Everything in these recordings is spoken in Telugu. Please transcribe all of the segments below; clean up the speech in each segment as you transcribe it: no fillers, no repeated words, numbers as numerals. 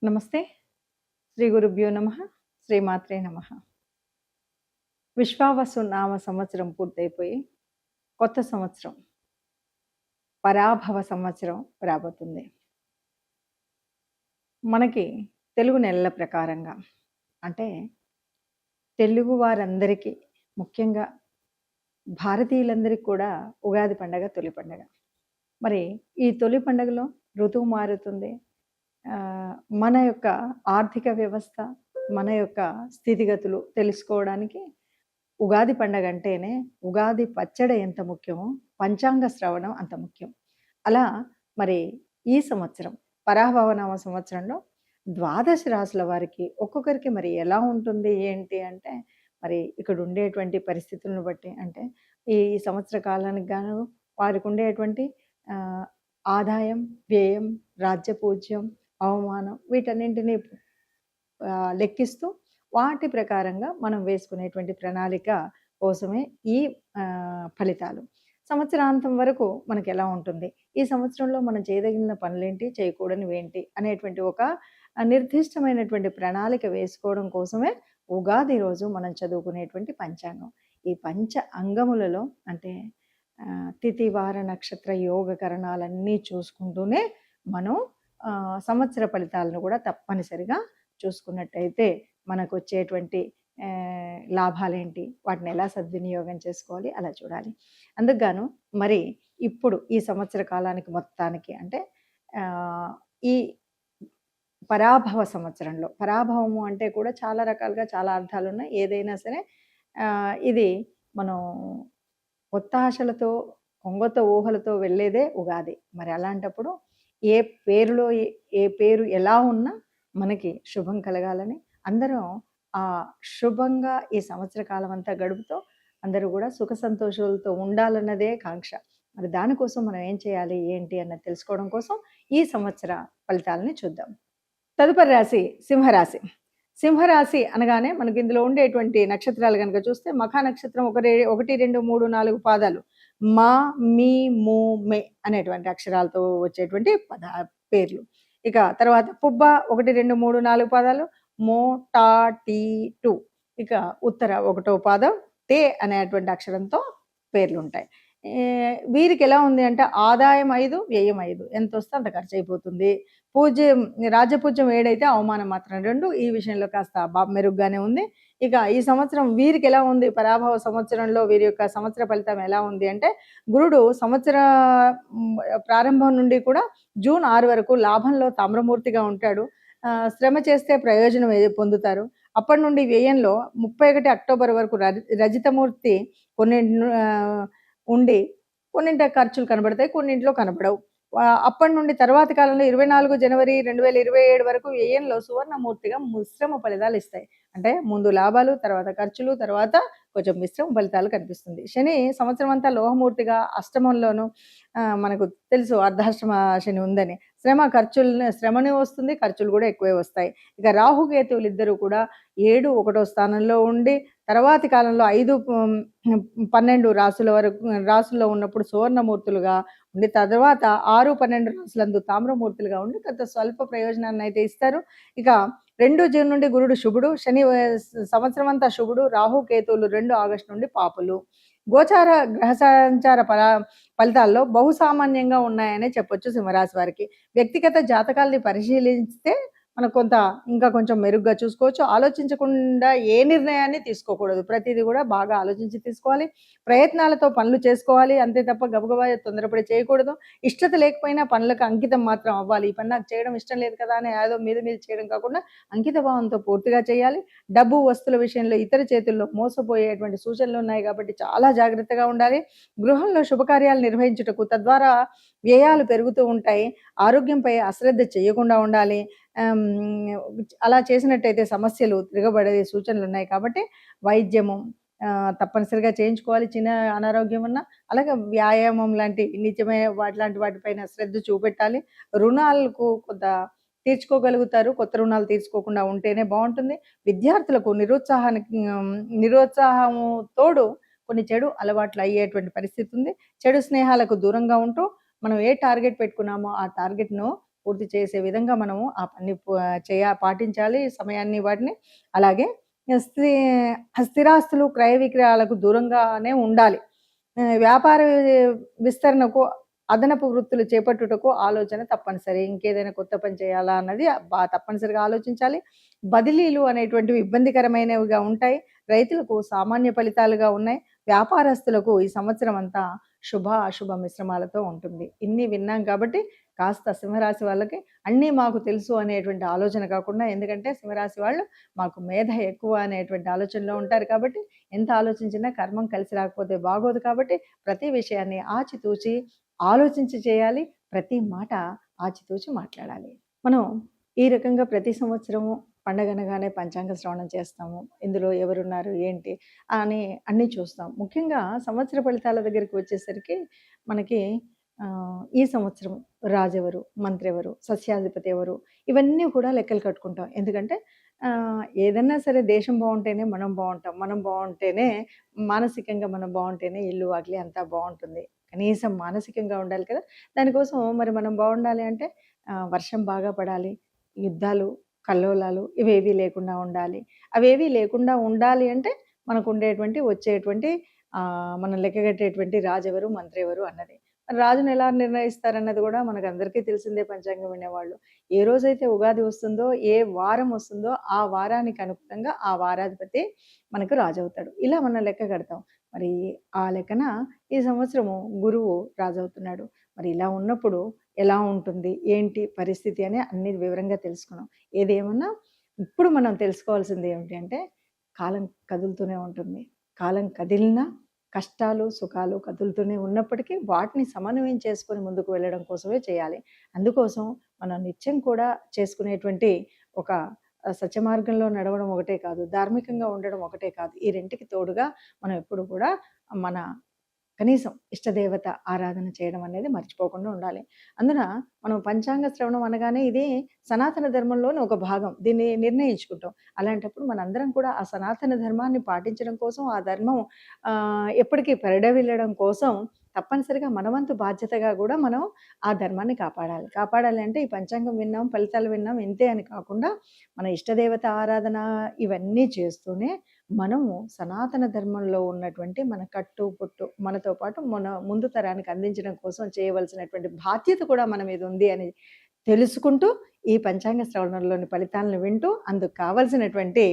నమస్తే. శ్రీ గురుభ్యో నమః. శ్రీమాత్రే నమః. విశ్వావసు నామ సంవత్సరం పూర్తయిపోయి కొత్త సంవత్సరం పరాభవ సంవత్సరం రాబోతుంది. మనకి తెలుగు నెలల ప్రకారంగా అంటే తెలుగు వారందరికీ ముఖ్యంగా భారతీయులందరికీ కూడా ఉగాది పండగ తొలి పండగ. మరి ఈ తొలి పండగలో ఋతువు మారుతుంది. మన యొక్క ఆర్థిక వ్యవస్థ, మన యొక్క స్థితిగతులు తెలుసుకోవడానికి ఉగాది పండగ అంటేనే ఉగాది పచ్చడి ఎంత ముఖ్యమో పంచాంగ శ్రవణం అంత ముఖ్యం. అలా మరి ఈ సంవత్సరం పరాభవనామ సంవత్సరంలో ద్వాదశ రాశుల వారికి ఒక్కొక్కరికి మరి ఎలా ఉంటుంది ఏంటి అంటే మరి ఇక్కడ ఉండేటువంటి పరిస్థితులను బట్టి అంటే ఈ సంవత్సర కాలానికి గాను వారికి ఉండేటువంటి ఆదాయం, వ్యయం, రాజ్యపూజ్యం, అవమానం వీటన్నింటినీ లెక్కిస్తూ వాటి ప్రకారంగా మనం వేసుకునేటువంటి ప్రణాళిక కోసమే ఈ ఫలితాలు. సంవత్సరాంతం వరకు మనకు ఎలా ఉంటుంది, ఈ సంవత్సరంలో మనం చేయదగిన పనులేంటి, చేయకూడనివేంటి అనేటువంటి ఒక నిర్దిష్టమైనటువంటి ప్రణాళిక వేసుకోవడం కోసమే ఉగాది రోజు మనం చదువుకునేటువంటి పంచాంగం. ఈ పంచ అంగములలో అంటే తిథి, వార, నక్షత్ర, యోగకరణాలన్నీ చూసుకుంటూనే మనం సంవత్సర ఫలితాలను కూడా తప్పనిసరిగా చూసుకున్నట్టయితే మనకు వచ్చేటువంటి లాభాలేంటి, వాటిని ఎలా సద్వినియోగం చేసుకోవాలి అలా చూడాలి. అందుకుగాను మరి ఇప్పుడు ఈ సంవత్సర కాలానికి మొత్తానికి అంటే ఈ పరాభవ సంవత్సరంలో, పరాభవము అంటే కూడా చాలా రకాలుగా చాలా అర్థాలు ఉన్నాయి. ఏదైనా సరే ఇది మనం ఒత్తాశలతో కొంగొత్త ఊహలతో వెళ్ళేదే ఉగాది. మరి అలాంటప్పుడు ఏ పేరులో ఏ పేరు ఎలా ఉన్నా మనకి శుభం కలగాలని అందరం ఆ శుభంగా ఈ సంవత్సర కాలం అంతా గడుపుతూ అందరూ కూడా సుఖ సంతోషాలతో ఉండాలన్నదే కాంక్ష. మరి దానికోసం మనం ఏం చేయాలి ఏంటి అన్నది తెలుసుకోవడం కోసం ఈ సంవత్సర ఫలితాలని చూద్దాం. తదుపరి రాశి సింహరాశి. సింహరాశి అనగానే మనకి ఇందులో ఉండేటువంటి నక్షత్రాలు కనుక చూస్తే మఖా నక్షత్రం 1, 2, 3, 4 పాదాలు, మా, మీ, ము, మే అనేటువంటి అక్షరాలతో వచ్చేటువంటి పేర్లు. ఇక తర్వాత పుబ్బ 1, 2, 3, 4 పాదాలు, మో, టా, టీ, టు. ఇక ఉత్తర 1వ పాదం తే అనేటువంటి అక్షరంతో పేర్లు ఉంటాయి. వీరికి ఎలా ఉంది అంటే ఆదాయం 5, వ్యయం 5, ఎంత వస్తే అంత ఖర్చు అయిపోతుంది. పూజ్యం రాజపూజ్యం 7 అయితే అవమానం మాత్రం 2. ఈ విషయంలో కాస్త మెరుగ్గానే ఉంది. ఇక ఈ సంవత్సరం వీరికి ఎలా ఉంది, పరాభవ సంవత్సరంలో వీరి యొక్క సంవత్సర ఫలితం ఎలా ఉంది అంటే గురుడు సంవత్సర ప్రారంభం నుండి కూడా జూన్ 6 వరకు లాభంలో తామ్రమూర్తిగా ఉంటాడు. శ్రమ చేస్తే ప్రయోజనం పొందుతారు. అప్పటి నుండి వ్యయంలో 31 అక్టోబర్ వరకు రజితమూర్తి కొన్ని ఉండి కొన్నింటి ఖర్చులు కనబడతాయి, కొన్నింటిలో కనబడవు. అప్పటి నుండి తర్వాతి కాలంలో 24 జనవరి 2027 వరకు వ్యయంలో సువర్ణమూర్తిగా మిశ్రమ ఫలితాలు ఇస్తాయి. అంటే ముందు లాభాలు, తర్వాత ఖర్చులు, తర్వాత కొంచెం మిశ్రమ ఫలితాలు కనిపిస్తుంది. శని సంవత్సరం అంతా లోహమూర్తిగా అష్టమంలోను మనకు తెలుసు అర్ధాష్టమ శని ఉందని. శ్రమని వస్తుంది, ఖర్చులు కూడా ఎక్కువే వస్తాయి. ఇక రాహుకేతువులు ఇద్దరు కూడా 7, 1వ స్థానంలో ఉండి తర్వాతి కాలంలో 5, 12 రాసుల్లో ఉన్నప్పుడు సువర్ణమూర్తులుగా ఉండి తర్వాత 6, 12 రాసులందు తామ్రమూర్తులుగా ఉండి కొంత స్వల్ప ప్రయోజనాన్ని అయితే ఇస్తారు. ఇక 2 జూన్ నుండి గురుడు శుభుడు, శని సంవత్సరం అంతా శుభుడు, రాహుకేతువులు 2 ఆగస్టు నుండి పాపులు. గోచార గ్రహ సంచార ఫలితాల్లో బహుసామాన్యంగా ఉన్నాయనే చెప్పొచ్చు సింహరాశి వారికి. వ్యక్తిగత జాతకాల్ని పరిశీలిస్తే మనకు ఇంకా కొంచెం మెరుగ్గా చూసుకోవచ్చు. ఆలోచించకుండా ఏ నిర్ణయాన్ని తీసుకోకూడదు. ప్రతిదీ కూడా బాగా ఆలోచించి తీసుకోవాలి. ప్రయత్నాలతో పనులు చేసుకోవాలి, అంతే తప్ప గబగబా తొందరపడి చేయకూడదు. ఇష్టత లేకపోయినా పనులకు అంకితం మాత్రం అవ్వాలి. ఈ పని నాకు చేయడం ఇష్టం లేదు కదా అని ఏదో మీద చేయడం కాకుండా అంకిత భావంతో పూర్తిగా చేయాలి. డబ్బు, వస్తువుల విషయంలో ఇతర చేతుల్లో మోసపోయేటువంటి సూచనలు ఉన్నాయి కాబట్టి చాలా జాగ్రత్తగా ఉండాలి. గృహంలో శుభకార్యాలు నిర్వహించుటకు తద్వారా వ్యయాలు పెరుగుతూ ఉంటాయి. ఆరోగ్యంపై అశ్రద్ధ చేయకుండా ఉండాలి. అలా చేసినట్టయితే సమస్యలు తిరగబడే సూచనలు ఉన్నాయి కాబట్టి వైద్యము తప్పనిసరిగా చేయించుకోవాలి. చిన్న అనారోగ్యం ఉన్నా అలాగే వ్యాయామం లాంటి నిజమైన వాటిపైన శ్రద్ధ చూపెట్టాలి. రుణాలకు కొంత తీర్చుకోగలుగుతారు, కొత్త రుణాలు తీర్చుకోకుండా ఉంటేనే బాగుంటుంది. విద్యార్థులకు నిరుత్సాహము తోడు కొన్ని చెడు అలవాట్లు అయ్యేటువంటి పరిస్థితి ఉంది. చెడు స్నేహాలకు దూరంగా ఉంటూ మనం ఏ టార్గెట్ పెట్టుకున్నామో ఆ టార్గెట్ను పూర్తి చేసే విధంగా మనము ఆ పని పాటించాలి సమయాన్ని వాటిని. అలాగే స్థి స్థిరాస్తులు క్రయ విక్రయాలకు దూరంగానే ఉండాలి. వ్యాపార విస్తరణకు అదనపు వృత్తులు చేపట్టుటకు ఆలోచన తప్పనిసరి. ఇంకేదైనా కొత్త పని చేయాలా అన్నది తప్పనిసరిగా ఆలోచించాలి. బదిలీలు అనేటువంటివి ఇబ్బందికరమైనవిగా ఉంటాయి. రైతులకు సామాన్య ఫలితాలుగా ఉన్నాయి. వ్యాపారస్తులకు ఈ సంవత్సరం అంతా శుభ అశుభ మిశ్రమాలతో ఉంటుంది. ఇన్ని విన్నాం కాబట్టి కాస్త సింహరాశి వాళ్ళకి అన్నీ మాకు తెలుసు అనేటువంటి ఆలోచన కాకుండా, ఎందుకంటే సింహరాశి వాళ్ళు మాకు మేధ ఎక్కువ అనేటువంటి ఆలోచనలో ఉంటారు కాబట్టి ఎంత ఆలోచించినా కర్మం కలిసి రాకపోతే బాగోదు. కాబట్టి ప్రతి విషయాన్ని ఆచితూచి ఆలోచించి చేయాలి. ప్రతి మాట ఆచితూచి మాట్లాడాలి. మనం ఈ రకంగా ప్రతి సంవత్సరము పండగనగానే పంచాంగ శ్రవణం చేస్తాము. ఇందులో ఎవరున్నారు ఏంటి అని అన్నీ చూస్తాం. ముఖ్యంగా సంవత్సర ఫలితాల దగ్గరికి వచ్చేసరికి మనకి ఈ సంవత్సరం రాజెవరు, మంత్రి ఎవరు, సస్యాధిపతి ఎవరు, ఇవన్నీ కూడా లెక్కలు కట్టుకుంటాం. ఎందుకంటే ఏదన్నా సరే దేశం బాగుంటేనే మనం బాగుంటాం. మనం బాగుంటేనే మానసికంగా మనం బాగుంటేనే ఇల్లు వాకిలి అంతా బాగుంటుంది. కనీసం మానసికంగా ఉండాలి కదా. దానికోసం మరి మనం బాగుండాలి అంటే వర్షం బాగా పడాలి, యుద్ధాలు కల్లోలాలు ఇవేవీ లేకుండా ఉండాలి. అవేవీ లేకుండా ఉండాలి అంటే మనకు ఉండేటువంటి వచ్చేటువంటి మనం లెక్కగట్టేటువంటి రాజెవరు, మంత్రి ఎవరు అన్నది. రాజును ఎలా నిర్ణయిస్తారన్నది కూడా మనకు అందరికీ తెలిసిందే. పంచాంగం వినేవాళ్ళు ఏ రోజైతే ఉగాది వస్తుందో, ఏ వారం వస్తుందో ఆ వారానికి అనుగుణంగా ఆ వారాధిపతి మనకు రాజు అవుతాడు. ఇలా మనం లెక్క కడతాం. మరి ఆ లెక్కన ఈ సంవత్సరము గురువు రాజు అవుతున్నాడు. మరి ఇలా ఉన్నప్పుడు ఎలా ఉంటుంది ఏంటి పరిస్థితి అని అన్ని వివరంగా తెలుసుకున్నాం. ఏదేమన్నా ఇప్పుడు మనం తెలుసుకోవాల్సింది ఏమిటి అంటే, కాలం కదులుతూనే ఉంటుంది. కాలం కదిలినా కష్టాలు సుఖాలు కదులుతూనే ఉన్నప్పటికీ వాటిని సమన్వయం చేసుకొని ముందుకు వెళ్ళడం కోసమే చేయాలి. అందుకోసం మనం నిత్యం కూడా చేసుకునేటువంటి ఒక సత్య మార్గంలో నడవడం ఒకటే కాదు, ధార్మికంగా ఉండడం ఒకటే కాదు, ఈ రెంటికి తోడుగా మనం ఎప్పుడు కూడా మన కనీసం ఇష్టదేవత ఆరాధన చేయడం అనేది మర్చిపోకుండా ఉండాలి. అందున మనం పంచాంగ శ్రవణం అనగానే ఇది సనాతన ధర్మంలోని ఒక భాగం. దీన్ని నిర్ణయించుకుంటాం. అలాంటప్పుడు మనందరం కూడా ఆ సనాతన ధర్మాన్ని పాటించడం కోసం, ఆ ధర్మం ఎప్పటికీ పరిడవిల్లడం కోసం తప్పనిసరిగా మనవంతు బాధ్యతగా కూడా మనం ఆ ధర్మాన్ని కాపాడాలి. కాపాడాలి అంటే ఈ పంచాంగం విన్నాం, ఫలితాలు విన్నాం ఇంతే అని కాకుండా మన ఇష్టదేవత ఆరాధన ఇవన్నీ చేస్తూనే మనము సనాతన ధర్మంలో ఉన్నటువంటి మన కట్టు పొట్టు మనతో పాటు మన ముందు తరానికి అందించడం కోసం చేయవలసినటువంటి బాధ్యత కూడా మన మీద ఉంది అని తెలుసుకుంటూ ఈ పంచాంగ శ్రవణంలోని ఫలితాలను వింటూ అందుకు కావలసినటువంటి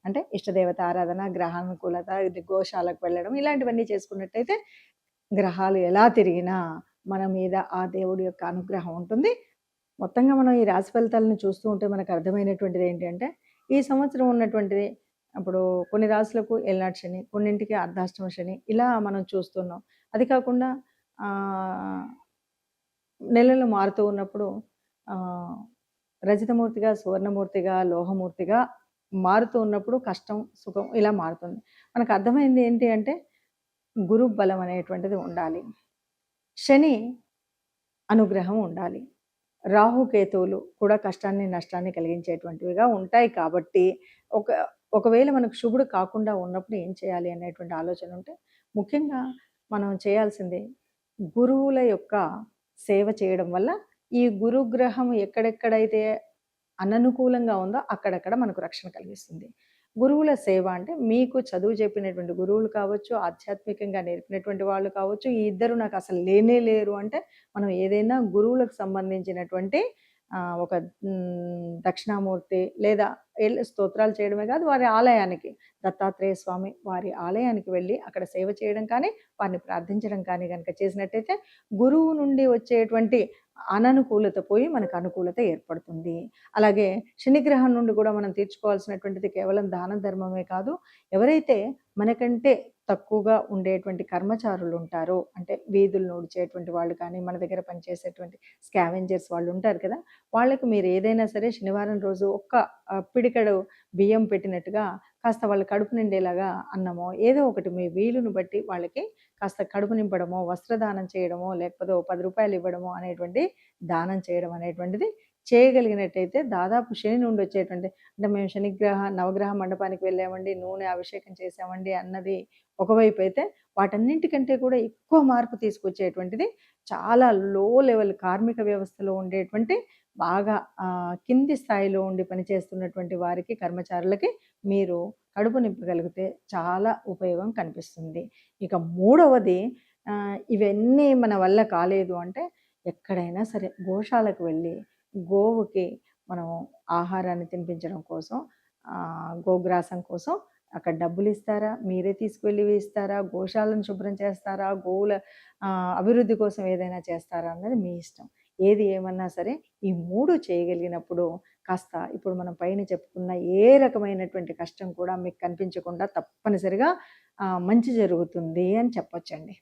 అంటే ఇష్టదేవత ఆరాధన, గ్రహానుకూలత, ఇది గోశాలకు వెళ్ళడం ఇలాంటివన్నీ చేసుకున్నట్టయితే గ్రహాలు ఎలా తిరిగినా మన మీద ఆ దేవుడి యొక్క అనుగ్రహం ఉంటుంది. మొత్తంగా మనం ఈ రాశి ఫలితాలను చూస్తూ ఉంటే మనకు అర్థమైనటువంటిది ఏంటి అంటే, ఈ సంవత్సరం ఉన్నటువంటిది అప్పుడు కొన్ని రాశులకు ఏలినాటి శని, కొన్నింటికి అర్ధాష్టమ శని ఇలా మనం చూస్తున్నాం. అది కాకుండా నెలలు మారుతూ ఉన్నప్పుడు రజితమూర్తిగా, సువర్ణమూర్తిగా, లోహమూర్తిగా మారుతూ ఉన్నప్పుడు కష్టం సుఖం ఇలా మారుతుంది. మనకు అర్థమైంది ఏంటి అంటే గురు బలం అనేటువంటిది ఉండాలి, శని అనుగ్రహం ఉండాలి, రాహుకేతువులు కూడా కష్టాన్ని నష్టాన్ని కలిగించేటువంటివిగా ఉంటాయి. కాబట్టి ఒకవేళ మనకు శుభుడు కాకుండా ఉన్నప్పుడు ఏం చేయాలి అనేటువంటి ఆలోచన ఉంటే ముఖ్యంగా మనం చేయాల్సింది గురువుల యొక్క సేవ చేయడం వల్ల ఈ గురుగ్రహం ఎక్కడెక్కడైతే అననుకూలంగా ఉందో అక్కడక్కడ మనకు రక్షణ కలిగిస్తుంది. గురువుల సేవ అంటే మీకు చదువు చెప్పినటువంటి గురువులు కావచ్చు, ఆధ్యాత్మికంగా నేర్పినటువంటి వాళ్ళు కావచ్చు, ఈ ఇద్దరు నాకు అసలు లేనే లేరు అంటే మనం ఏదైనా గురువులకు సంబంధించినటువంటి ఒక దక్షిణామూర్తి లేదా స్తోత్రాలు చేయడమే కాదు, వారి ఆలయానికి దత్తాత్రేయ స్వామి వారి ఆలయానికి వెళ్ళి అక్కడ సేవ చేయడం కానీ, వారిని ప్రార్థించడం కానీ కనుక చేసినట్టయితే గురువు నుండి వచ్చేటువంటి అననుకూలత పోయి మనకు అనుకూలత ఏర్పడుతుంది. అలాగే శనిగ్రహం నుండి కూడా మనం తీర్చుకోవాల్సినటువంటిది కేవలం దాన ధర్మమే కాదు, ఎవరైతే మనకంటే తక్కువగా ఉండేటువంటి కర్మచారులు ఉంటారో అంటే వీధులు నూడ్చేటువంటి వాళ్ళు కానీ, మన దగ్గర పనిచేసేటువంటి స్కావెంజర్స్ వాళ్ళు ఉంటారు కదా, వాళ్ళకు మీరు ఏదైనా సరే శనివారం రోజు ఒక్క పిడికెడు బియ్యం పెట్టినట్టుగా కాస్త వాళ్ళ కడుపు నిండేలాగా అన్నమో ఏదో ఒకటి మీ వీలును బట్టి వాళ్ళకి కాస్త కడుపు నింపడమో, వస్త్రదానం చేయడమో, లేకపోతే 10 రూపాయలు ఇవ్వడమో అనేటువంటి దానం చేయడం అనేటువంటిది చేయగలిగినట్టయితే దాదాపు శని నుండి వచ్చేటువంటి అంటే మేము నవగ్రహ మండపానికి వెళ్ళామండి, నూనె అభిషేకం చేసామండి అన్నది ఒకవైపు అయితే, వాటన్నింటికంటే కూడా ఎక్కువ మార్పు తీసుకొచ్చేటువంటిది చాలా లో లెవెల్ కార్మిక వ్యవస్థలో ఉండేటువంటి బాగా కింది స్థాయిలో ఉండి పనిచేస్తున్నటువంటి వారికి, కర్మచారులకి మీరు కడుపు నింపగలిగితే చాలా ఉపయోగం కనిపిస్తుంది. ఇక మూడవది ఇవన్నీ మన వల్ల కాలేదు అంటే ఎక్కడైనా సరే గోశాలకు వెళ్ళి గోవుకి మనం ఆహారాన్ని తినిపించడం కోసం, గోగ్రాసం కోసం అక్కడ డబ్బులిస్తారా? మీరే తీసుకువెళ్ళి ఇస్తారా? గోశాలను శుభ్రం చేస్తారా? గోవుల అభివృద్ధి కోసం ఏదైనా చేస్తారా అన్నది మీ ఇష్టం. ఏది ఏమన్నా సరే ఈ 3 చేయగలిగినప్పుడు కాస్త ఇప్పుడు మనం పైన చెప్పుకున్న ఏ రకమైనటువంటి కష్టం కూడా మీకు కనిపించకుండా తప్పనిసరిగా మంచి జరుగుతుంది అని చెప్పొచ్చండి.